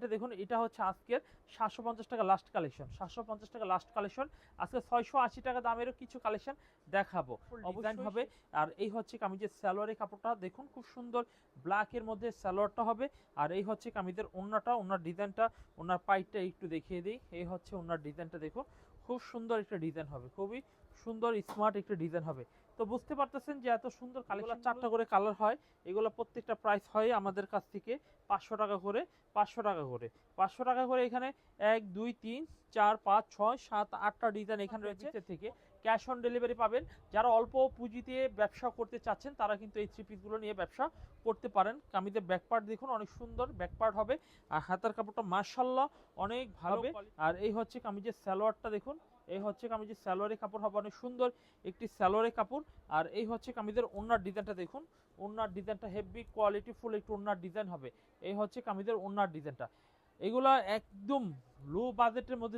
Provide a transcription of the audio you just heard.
ডিজাইনটা দেখুন, এটা হচ্ছে আজকের 750 টাকা লাস্ট কালেকশন, 750 টাকা লাস্ট কালেকশন। আজকে 680 টাকা দামেরও কিছু কালেকশন দেখাবো, ডিজাইন হবে। আর এই হচ্ছে কামিজের সালোয়ারের কাপড়টা দেখুন, খুব সুন্দর ব্ল্যাকের মধ্যে সালোয়ারটা হবে। আর এই হচ্ছে কামিজের ওন্নাটা, ওন্নার ডিজাইনটা, ওনার পাইটটা একটু দেখিয়ে দিই। এই হচ্ছে ওনার ডিজাইনটা দেখুন, খুব সুন্দর একটা ডিজাইন হবে, খুবই সুন্দর স্মার্ট একটা ডিজাইন হবে। তো বুঝতে পারতেছেন যে এত সুন্দর কালেকশন, 4টা করে কালার হয়। এগুলো প্রত্যেকটা প্রাইস হয় আমাদের কাছ থেকে 500 টাকা করে, 500 টাকা করে, 500 টাকা করে। এখানে 1 2 3 4 5 6 7 8টা ডিজাইন এখানে রয়েছে। থেকে ক্যাশ অন ডেলিভারি পাবেন। যারা অল্প পুঁজিতে ব্যবসা করতে চাচ্ছেন তারা কিন্তু এই থ্রি পিসগুলো নিয়ে ব্যবসা করতে পারেন। কামিজের ব্যাকপার্ট দেখুন, অনেক সুন্দর ব্যাকপার্ট হবে। আর হাতার কাপড়টা মাশাআল্লাহ অনেক ভালো। আর এই হচ্ছে কামিজের সালোয়ারটা দেখুন, এই হচ্ছে কামিজের সালোয়ারের কাপড় হবে অনেক সুন্দর একটি সালোয়ারের কাপড়। আর এই হচ্ছে কামিজের ওন্নার ডিজাইনটা দেখুন, ওন্নার ডিজাইনটা হেভি কোয়ালিটি ফুল একটু ওন্নার ডিজাইন হবে। এই হচ্ছে কামিজের ওন্নার ডিজাইনটা। এগুলা একদম লো বাজেটের মধ্যে